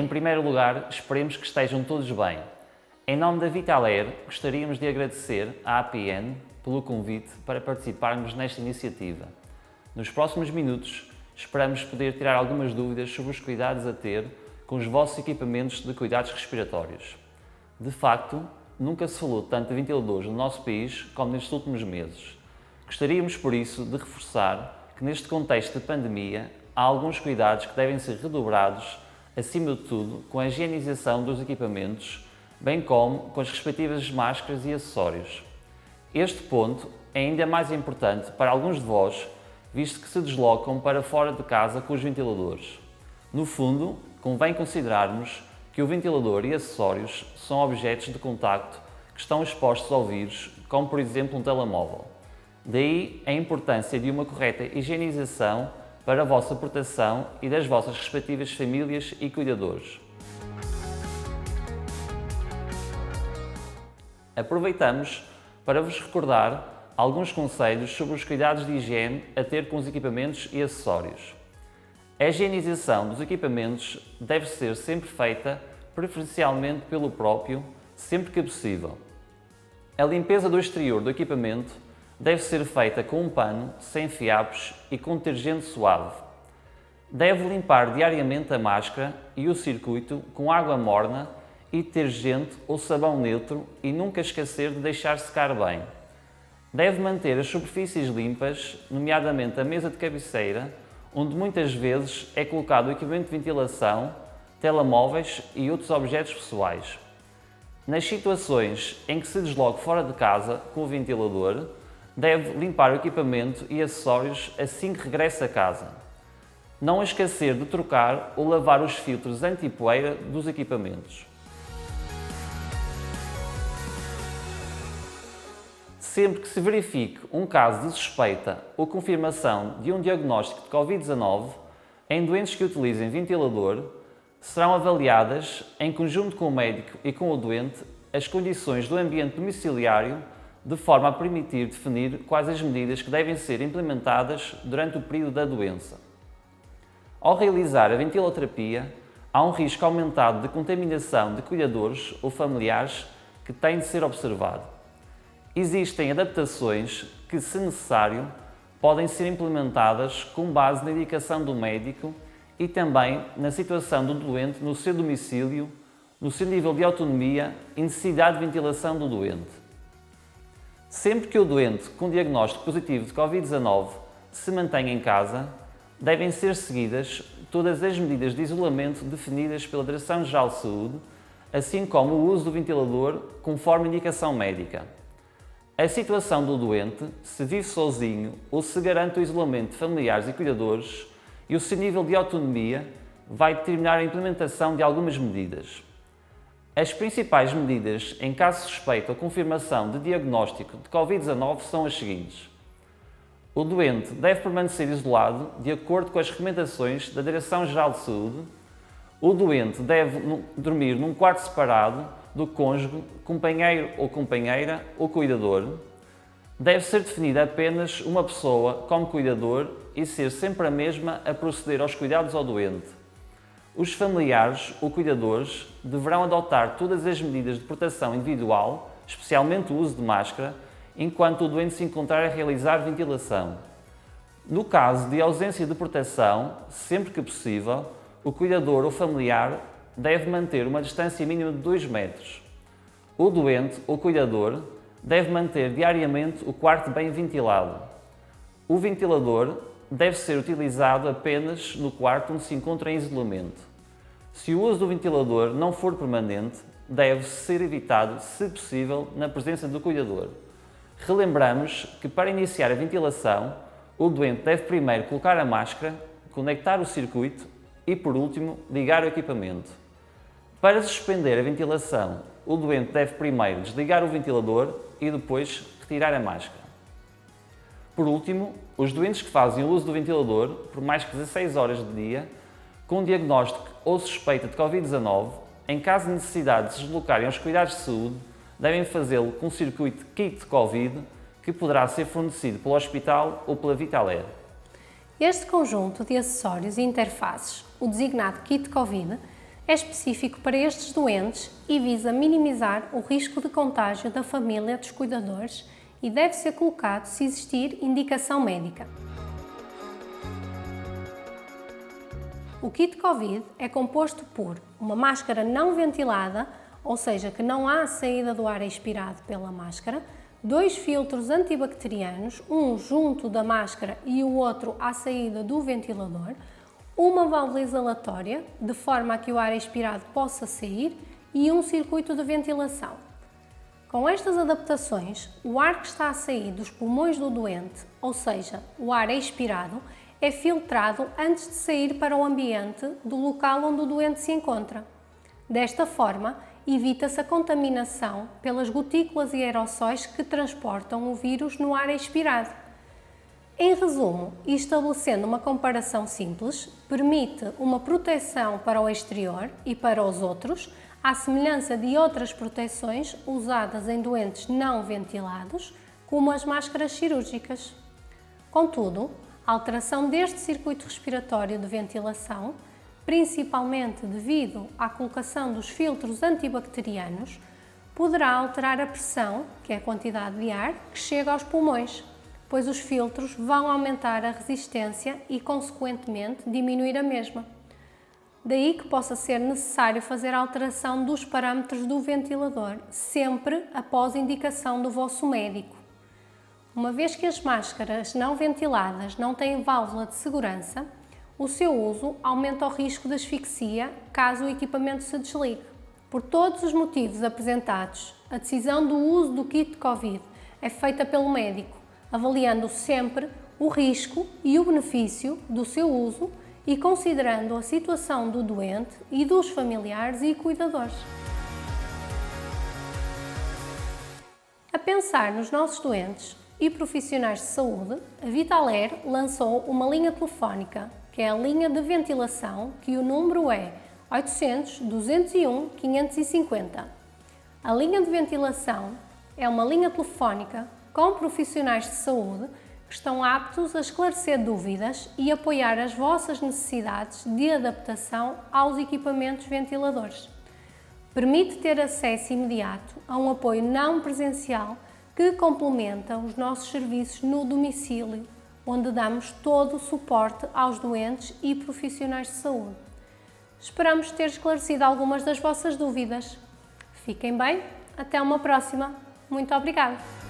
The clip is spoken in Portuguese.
Em primeiro lugar, esperemos que estejam todos bem. Em nome da Vitalair, gostaríamos de agradecer à APN pelo convite para participarmos nesta iniciativa. Nos próximos minutos, esperamos poder tirar algumas dúvidas sobre os cuidados a ter com os vossos equipamentos de cuidados respiratórios. De facto, nunca se falou tanto de ventiladores no nosso país como nestes últimos meses. Gostaríamos, por isso, de reforçar que neste contexto de pandemia há alguns cuidados que devem ser redobrados, acima de tudo, com a higienização dos equipamentos, bem como com as respectivas máscaras e acessórios. Este ponto é ainda mais importante para alguns de vós, visto que se deslocam para fora de casa com os ventiladores. No fundo, convém considerarmos que o ventilador e acessórios são objetos de contacto que estão expostos ao vírus, como por exemplo um telemóvel. Daí a importância de uma correta higienização para a vossa proteção e das vossas respectivas famílias e cuidadores. Aproveitamos para vos recordar alguns conselhos sobre os cuidados de higiene a ter com os equipamentos e acessórios. A higienização dos equipamentos deve ser sempre feita preferencialmente pelo próprio, sempre que possível. A limpeza do exterior do equipamento deve ser feita com um pano, sem fiapos e com detergente suave. Deve limpar diariamente a máscara e o circuito com água morna e detergente ou sabão neutro e nunca esquecer de deixar secar bem. Deve manter as superfícies limpas, nomeadamente a mesa de cabeceira, onde muitas vezes é colocado o equipamento de ventilação, telemóveis e outros objetos pessoais. Nas situações em que se desloque fora de casa com o ventilador, deve limpar o equipamento e acessórios assim que regressa a casa. Não esquecer de trocar ou lavar os filtros anti-poeira dos equipamentos. Sempre que se verifique um caso de suspeita ou confirmação de um diagnóstico de Covid-19 em doentes que utilizem ventilador, serão avaliadas, em conjunto com o médico e com o doente, as condições do ambiente domiciliário de forma a permitir definir quais as medidas que devem ser implementadas durante o período da doença. Ao realizar a ventiloterapia, há um risco aumentado de contaminação de cuidadores ou familiares que tem de ser observado. Existem adaptações que, se necessário, podem ser implementadas com base na indicação do médico e também na situação do doente no seu domicílio, no seu nível de autonomia e necessidade de ventilação do doente. Sempre que o doente com diagnóstico positivo de Covid-19 se mantenha em casa, devem ser seguidas todas as medidas de isolamento definidas pela Direção-Geral de Saúde, assim como o uso do ventilador conforme indicação médica. A situação do doente, se vive sozinho ou se garante o isolamento de familiares e cuidadores, e o seu nível de autonomia vai determinar a implementação de algumas medidas. As principais medidas em caso de suspeita ou confirmação de diagnóstico de Covid-19 são as seguintes. O doente deve permanecer isolado de acordo com as recomendações da Direção-Geral de Saúde. O doente deve dormir num quarto separado do cônjuge, companheiro ou companheira ou cuidador. Deve ser definida apenas uma pessoa como cuidador e ser sempre a mesma a proceder aos cuidados ao doente. Os familiares ou cuidadores deverão adotar todas as medidas de proteção individual, especialmente o uso de máscara, enquanto o doente se encontrar a realizar ventilação. No caso de ausência de proteção, sempre que possível, o cuidador ou familiar deve manter uma distância mínima de 2 metros. O doente ou cuidador deve manter diariamente o quarto bem ventilado. O ventilador deve ser utilizado apenas no quarto onde se encontra em isolamento. Se o uso do ventilador não for permanente, deve ser evitado, se possível, na presença do cuidador. Relembramos que para iniciar a ventilação, o doente deve primeiro colocar a máscara, conectar o circuito e, por último, ligar o equipamento. Para suspender a ventilação, o doente deve primeiro desligar o ventilador e depois retirar a máscara. Por último, os doentes que fazem o uso do ventilador por mais que 16 horas de dia, com diagnóstico ou suspeita de Covid-19, em caso de necessidade de se deslocarem aos cuidados de saúde, devem fazê-lo com um circuito kit de Covid, que poderá ser fornecido pelo hospital ou pela Vitalair. Este conjunto de acessórios e interfaces, o designado kit Covid, É específico para estes doentes e visa minimizar o risco de contágio da família dos cuidadores e deve ser colocado se existir indicação médica. O kit Covid é composto por uma máscara não ventilada, ou seja, que não há saída do ar expirado pela máscara, 2 filtros antibacterianos, um junto da máscara e o outro à saída do ventilador, uma válvula exalatória, de forma a que o ar expirado possa sair, e um circuito de ventilação. Com estas adaptações, o ar que está a sair dos pulmões do doente, ou seja, o ar expirado, é filtrado antes de sair para o ambiente do local onde o doente se encontra. Desta forma, evita-se a contaminação pelas gotículas e aerossóis que transportam o vírus no ar expirado. Em resumo, e estabelecendo uma comparação simples, permite uma proteção para o exterior e para os outros, à semelhança de outras proteções usadas em doentes não ventilados, como as máscaras cirúrgicas. Contudo, a alteração deste circuito respiratório de ventilação, principalmente devido à colocação dos filtros antibacterianos, poderá alterar a pressão, que é a quantidade de ar, que chega aos pulmões, pois os filtros vão aumentar a resistência e, consequentemente, diminuir a mesma. Daí que possa ser necessário fazer a alteração dos parâmetros do ventilador, sempre após indicação do vosso médico. Uma vez que as máscaras não ventiladas não têm válvula de segurança, o seu uso aumenta o risco de asfixia caso o equipamento se desligue. Por todos os motivos apresentados, a decisão do uso do kit Covid é feita pelo médico, avaliando sempre o risco e o benefício do seu uso e considerando a situação do doente e dos familiares e cuidadores. A pensar nos nossos doentes e profissionais de saúde, a Vitalair lançou uma linha telefónica, que é a linha de ventilação, que o número é 800 201 550. A linha de ventilação é uma linha telefónica com profissionais de saúde que estão aptos a esclarecer dúvidas e apoiar as vossas necessidades de adaptação aos equipamentos ventiladores. Permite ter acesso imediato a um apoio não presencial que complementa os nossos serviços no domicílio, onde damos todo o suporte aos doentes e profissionais de saúde. Esperamos ter esclarecido algumas das vossas dúvidas. Fiquem bem, até uma próxima. Muito obrigada!